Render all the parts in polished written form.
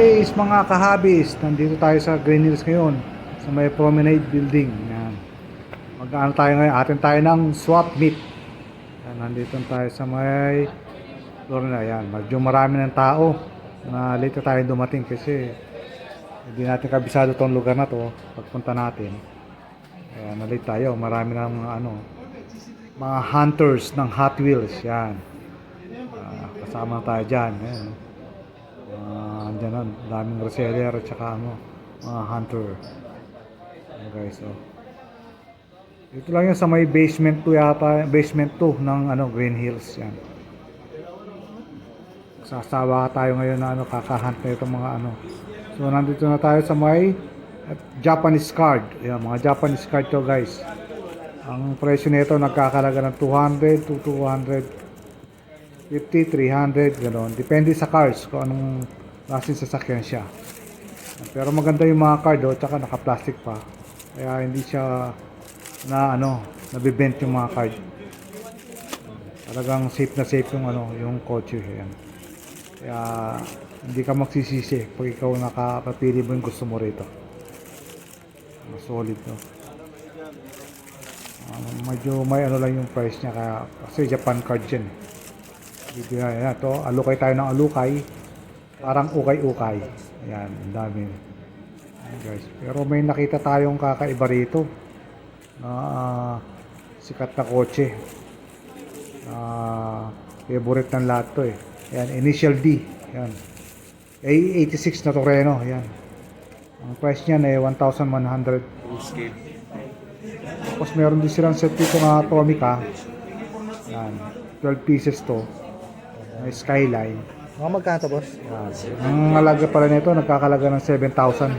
guys, mga kahabis, nandito tayo sa Green Hills ngayon sa may Promenade Building. Yan. Mag-ano tayo ngayon, atin tayo ng swap meet. Yan, nandito tayo sa may floor na yan. Medyo marami ng tao na late tayo dumating kasi hindi natin kabisado tong lugar na to pagpunta natin. Ayan, na late tayo, marami ng mga hunters ng Hot Wheels. Yan. Kasama tayo dyan. Ayan. Andyan na, daming reseller at saka mga hunter. Ayan guys, so ito lang yan sa may basement 2 yata, basement 2 ng Green Hills. Yan, sasawa tayo ngayon na kakahunt na itong mga so nandito na tayo sa may Japanese card. Yan, mga Japanese card to guys. Ang presyo nito nagkakalaga ng 200 to 250, 300 gano'n, depende sa cars kung anong klaseng sasakyan siya. Pero maganda yung mga card tsaka naka-plastic pa. Kaya hindi siya nabibent yung mga card. Talagang safe na safe yung kotse. Yan. Kaya hindi ka magsisisi pag ikaw nakapapili mo yung gusto mo rito. Solid no. Medyo may lang yung price niya kasi Japan card yan. Yan, to, alukay tayo ng alukay. Parang ukay-ukay. Ayan, ang dami. Ayan, guys. Pero may nakita tayong kakaiba rito. Sikat na kotse. Favorite ng lahat to eh. Ayan, Initial D. Ayan. A86 na Toreno. Ayan. Ang price niyan ay 1,100. Tapos meron din silang set dito na Atomica. Ayan. 12 pieces to. May Skyline. Mga magkano boss? Ang halaga pala nito nagkakalaga ng 7,000.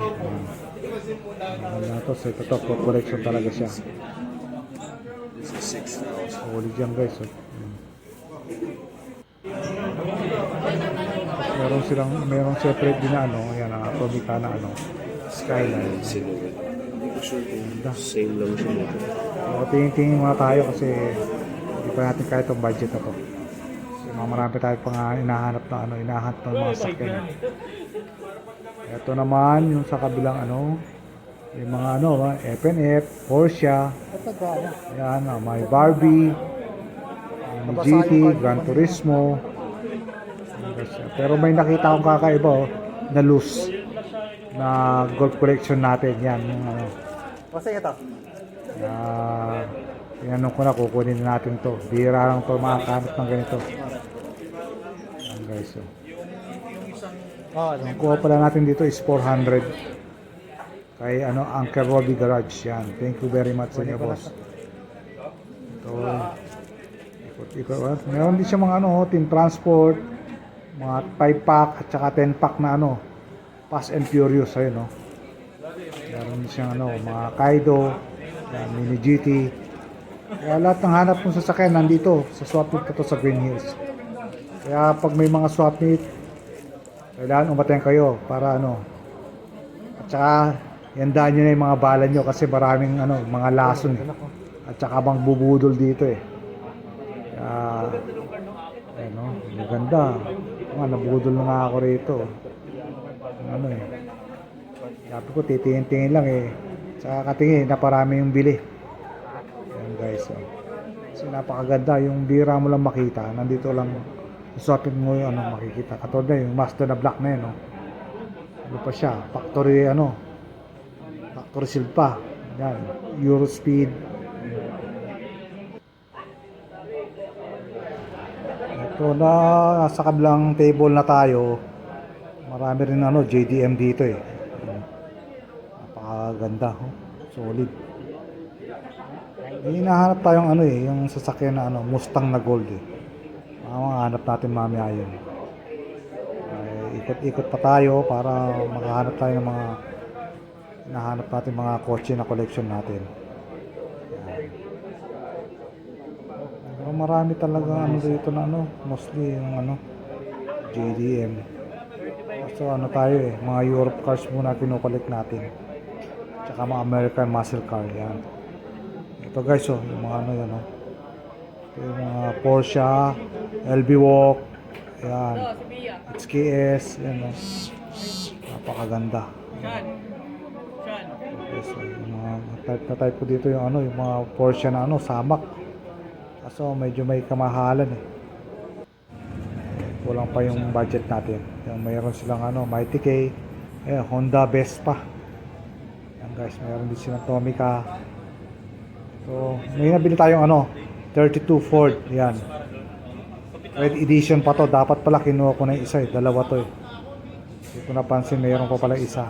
Ito collection talaga siya. Solid yan guys. Meron separate din na ayan ang Atomica na Skyline. Hindi ko sure kung same lang siya nito. Tingin-tingin muna tayo kasi hindi pa natin kaya itong budget na to. Marami tayo pang hinahanap ng mga sakyan. Ito naman yung sa kabilang yung mga FNF, Porsche. Ayan, may Barbie, may GT, Gran Turismo. Pero may nakita akong kakaiba na loose na gold collection natin. Yan yung Masaya ito? tinanong ko na kukunin natin to. Bira lang to makakanap ng ganito. Ayan guys, so ang kuha pala natin dito is 400 kay Uncle Robbie Garage. Yan, thank you very much sa inyo boss. Ito ikot. Meron din siya mga team transport, mga 5 pack at saka 10 pack na Fast and Furious. Ayun meron din siyang mga Kaido, yan, Mini GT. Kaya lahat ng hanap kong sasakyan nandito sa swap meet to sa Green Hills. Kaya pag may mga swap meet, kailangan umaten kayo para at saka yandaan nyo na yung mga bala nyo kasi maraming mga lason at saka bang bubudol dito kaya maganda nabudol na nga ako rito sabi ko titingin-tingin lang saka katingin na parami yung bili. Ayan guys, kasi napakaganda yung bira mo lang makita nandito lang swapin mo yung makikita katulad na yung Mazda na black na yun pa siya factory factory seal pa yan, Eurospeed. Ito na nasa kabilang table na tayo, marami rin JDM dito napakaganda solid. Hinahanap tayong yung sasakyan na Mustang na gold hanap natin mamaya yun. Ikot-ikot pa tayo para makahanap tayo ng mga hinahanap natin mga kotse na collection natin. Pero marami talaga dito na mostly yung JDM. So tayo mga Europe cars muna kino-collect natin. Tsaka mga American muscle car yan. Ito guys yung mga yan yung mga Porsche, LB Walk, yan, XKS, yan Napakaganda. Okay, so yung mga type ko dito yung ano, yung mga Porsche na ano, samak. Kaso medyo may kamahalan eh. Kulang pa yung budget natin. Yung mayroon silang ano, Mighty K, Honda Vespa. Yan guys, mayroon din silang Tomica. So, may nabili tayong ano, 32 Ford. Yan. Red edition pa to. Dapat pala kinuha ko na yung isa eh. Dalawa to eh. Hindi ko napansin, mayroon pa pala isa.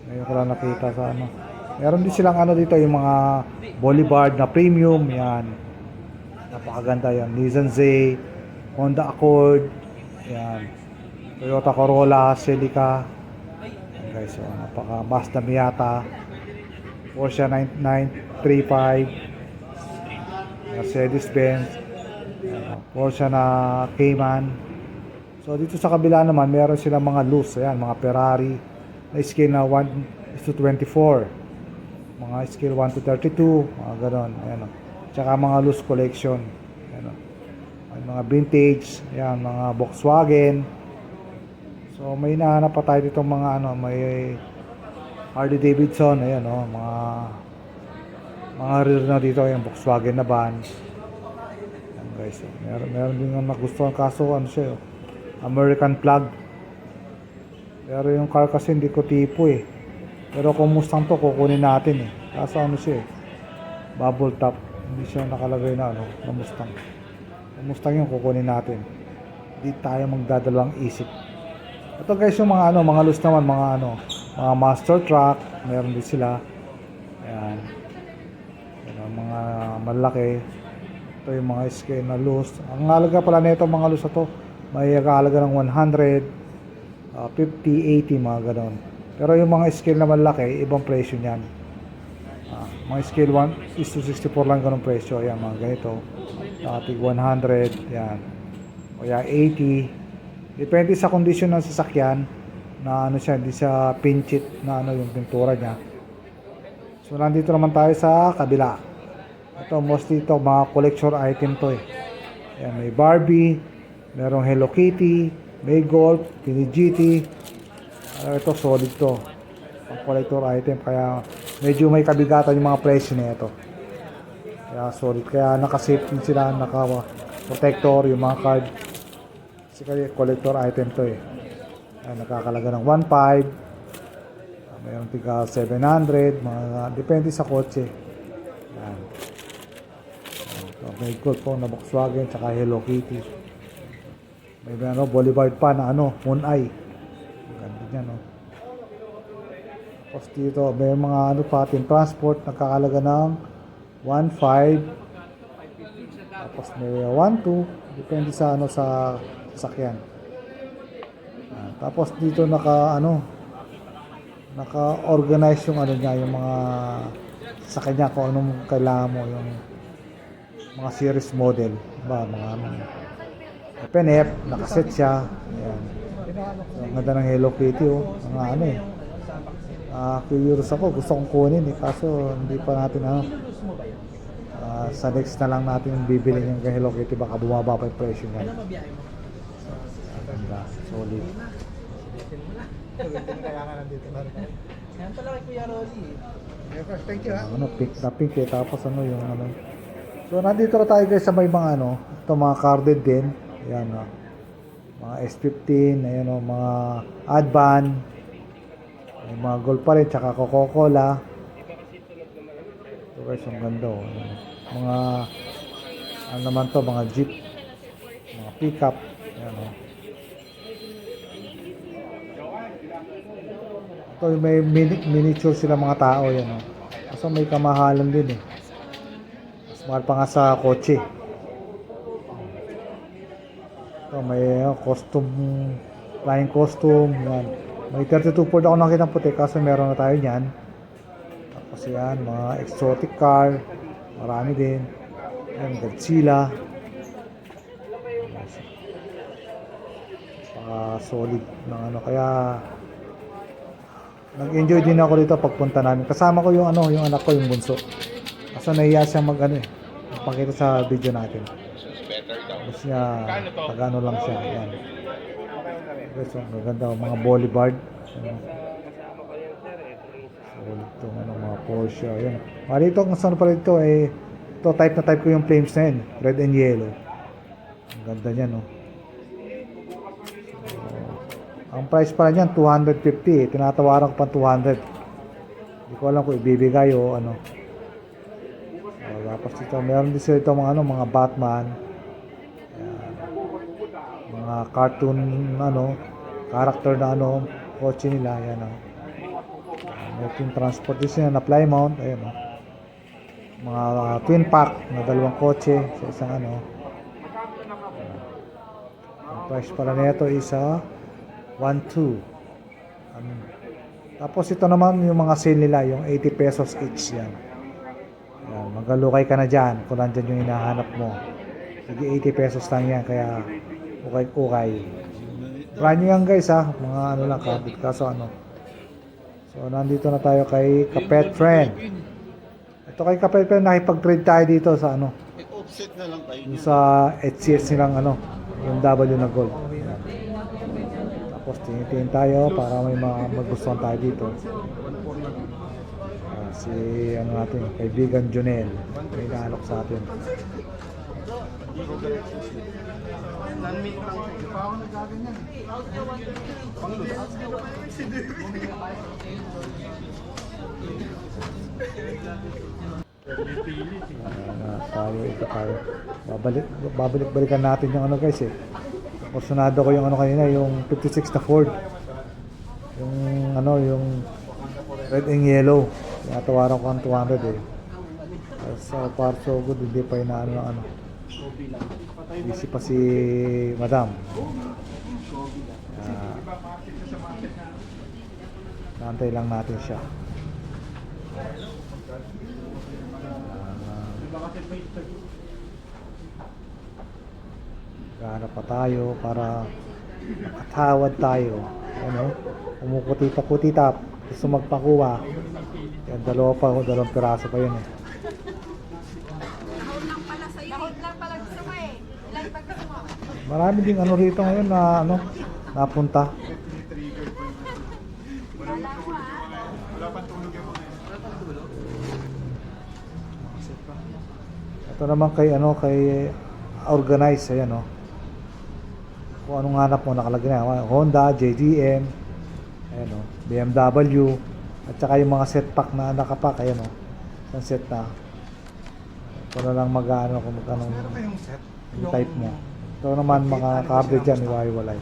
Ngayon ko lang nakita sa ano. Meron din silang ano dito, yung mga Boulevard na premium. Yan. Napakaganda yan. Nissan Z, Honda Accord. Yan. Toyota Corolla, Celica. Yan guys, so, napaka Mazda Miata. Porsche 935. Mercedes-Benz. Porsche na Cayman. So dito sa kabila naman, meron silang mga loose. Ayan, mga Ferrari na scale na 1:24. Mga scale 1:32. Mga ganon. Ayan, tsaka mga loose collection. Ayan, may mga vintage. Ayan, mga Volkswagen. So may nahanap pa tayo dito mga ano, may Harley Davidson. Ayan, mga rear na dito. Ayan, Volkswagen na van. Ayan guys. Meron din nga nagustuhan, kaso ano siya, American plug. Pero yung car kasi hindi ko tipo eh. Pero kung Mustang to, kukunin natin eh. Kaso ano siya eh, bubble top. Hindi siya nakalagay na ano, na Mustang. Kung Mustang yung kukunin natin. Hindi tayo magdadalawang isip. Ito guys yung mga ano, mga loose naman, mga master truck. Meron din sila. Ayan. Ayan, mga malaki. Ito yung mga scale na loose. Ang halaga pala nito mga loose na to, may halaga ng 100, 50, 80, mga ganon. Pero yung mga scale na malaki, ibang presyo niyan. Mga scale 1:64 lang ganong presyo. Ayan, mga ganito. Tig 100, yan. O yan, 80. Depende sa kondisyon ng sasakyan na ano siya, hindi siya pinchit na ano yung pintura niya. So, nandito naman tayo sa kabila. Ito, mostly ito, mga collector item to eh. Ayan, may Barbie, merong Hello Kitty, may Golf, Pini GT. Ito, solid to. Ang collector item, kaya medyo may kabigatan yung mga presyo na ito. Kaya solid, kaya naka-safe din sila, naka-protector yung mga card. Kasi kaya collector item to eh. Ayan, nakakalaga ng 1.5. Mayroon tiga 700, mga depende sa kotse. Ayan. May Golf po na Volkswagen, tsaka Hello Kitty. May ano, Boulevard pa na ano, Moon Eye. Ganda niya, no? Tapos dito, may mga ano pa, ating transport, nakakalaga ng 1.5. Tapos may 1.2. Depende sa ano, sa sasakyan. Tapos dito naka-organize yung ano niya, yung mga sasakyan niya, kung anong kailangan mo, yung mga series model. Ba, mga FNF, nakaset siya. Ayan. So, ang ganda ng Hello Kitty, oh. Mga ano eh. Curious ako, gusto kong kunin eh. Kaso hindi pa natin sa next na lang natin bibili yung Hello Kitty. Baka bumaba pa yung presyo niya. Ang ganda, solid. Yan pala kay Kuya Rolly. Thank you ha. Pink na pink eh. Tapos ano yung ano. So nandito na tayo guys sa may mga ano. Ito mga carded din. Ayan o. Mga S15. Ayan o. Mga Advan. May mga gold pa rin. Tsaka Coca-Cola. Ito guys ang ganda o. Mga ano naman to. Mga jeep. Mga pickup. Ayan o. Ito may miniature sila mga tao. Ayan o. Kaso may kamahalan din eh. Mas mahal pa nga sa kotse. Ito, may costume, flying costume, yan. May 32 Ford ako nakita ng puti, kaso meron na tayo niyan. Tapos yan, mga exotic car, marami din. Yan, Godzilla. Solid ng ano, kaya nag-enjoy din ako dito pagpunta namin. Kasama ko yung ano, yung anak ko, yung bunso. Kaso nahiya siya magpakita sa video natin. Tapos niya, pag-ano lang siya. Yan. So, maganda, mga boulevard. Solid itong ano, mga Porsche. Ayan. Dito, kung saan pa rin ito, ito type na type ko yung flames na yun. Red and yellow. Ang ganda niya, no? Ang price pala niyan, 250. Tinatawaran ko pa 200. Hindi ko alam kung ibibigay o ano. Tapos ito, meron din sila ito mga, ano, mga Batman. Ayan. Mga cartoon, ano, character na ano, kotse nila. Ayan, o. May twin transport din sila na fly mount. Ayan, o. Mga twin pack na dalawang kotse sa isang ano. Ang price pala nito is 1.2. Tapos ito naman yung mga sale nila, yung 80 pesos each yan. Yan, magalukay ka na dyan kung nandyan yung hinahanap mo. Sige, 80 pesos lang yan, kaya ukay-ukay. Brand new yan guys ha, mga ano lang kabit kaso ano. So nandito na tayo kay Kapet Friend. Ito kay Kapet Friend, nakipag-trade tayo dito sa ano. Offset na lang tayo. Yung sa HCS nilang ano, yung W na gold. Yan. Tapos tingin tayo para may mga magustuhan tayo dito. Si ano natin, kaibigan Junel, may naalok sa atin. Tayo. Babalik-balikan natin yung ano guys eh. Kursunado ko yung ano kanina, yung 56 na Ford. Yung ano, yung red and yellow. Natawaran ko ang 200 eh. So far so good, hindi pa inaano ng ano. Busy pa si Madam. Nantay lang natin siya. Gahanap pa tayo para makatawad tayo. Ano? Umukutita-kutita. Gusto magpakuha. Yan, dalawang piraso pa yun eh. Nahod lang pala gusto mo eh. Ilang tag gusto mo? Marami ding ano rito ngayon na ano, napunta. Wala ko ah. Ito naman kay ano, kay organize, ayan oh. Kung anong hanap mo nakalagay na, Honda, JDM, ayan oh, BMW, at saka yung mga set pack na nakapack, ayan oh. Isang set na. Ito na lang mag-ano kung magkano yung type mo. Ito naman mga coverage dyan, iwaiwalay.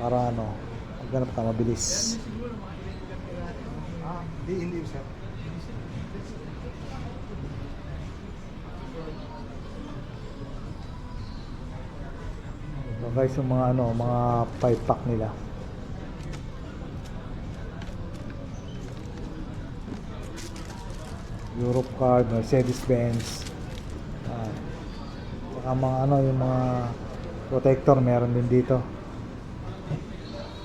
Para ano, maghanap ka mabilis. Hindi sir. So guys, yung mga ano, mga 5 pack nila. Europe card, Mercedes-Benz. Saka mga ano, yung mga protector meron din dito.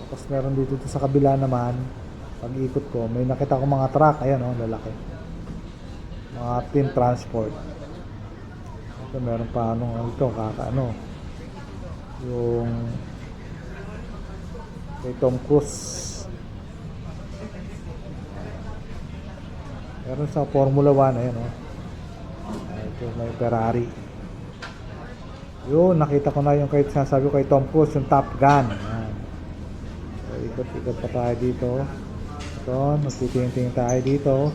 Tapos meron dito sa kabila naman, pag ikot ko, may nakita ko mga truck, ayan oh, lalaki. Mga team transport. Ito meron pa ano, ito kakaano. Yung kay Tom Cruise. Meron sa Formula 1, ayan oh. Ito may Ferrari. Yun, nakita ko na yung kahit sinasabi ko kay Tom Cruise, yung Top Gun. Ayan. So, ikot-ikot pa tayo dito. Ito, magtitingin tayo dito.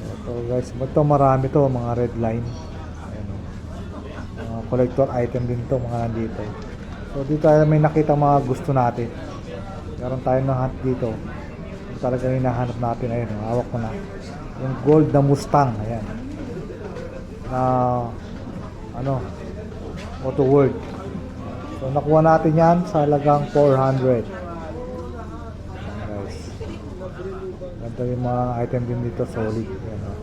Ito guys, ito marami to, mga red line. Ayan oh. Mga collector item din to, mga nandito. So dito tayo may nakita mga gusto natin. Meron tayong nahanap dito. Yung talagang hinahanap natin, ayun, hawak ko na. Yung gold na Mustang, ayan. Na ano, Auto World. So nakuha natin yan sa halagang 400. Guys. Ganda yung mga item din dito, solid. Ayan, oh.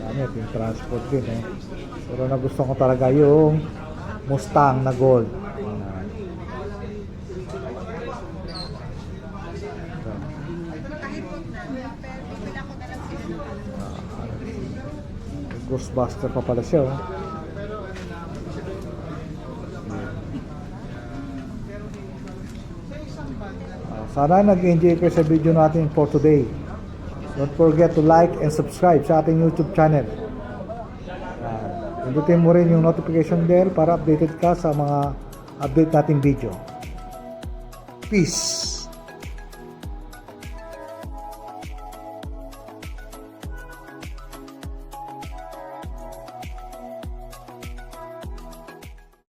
Dami, yung transport din eh. Pero nagustuhan ko talaga yung Mustang na gold. Ghostbuster pa pala siya oh. Sana nag-enjoy kayo sa video natin for today. Don't forget to like and subscribe sa ating YouTube channel. Pindutin mo rin yung notification bell para updated ka sa mga update nating video. Peace!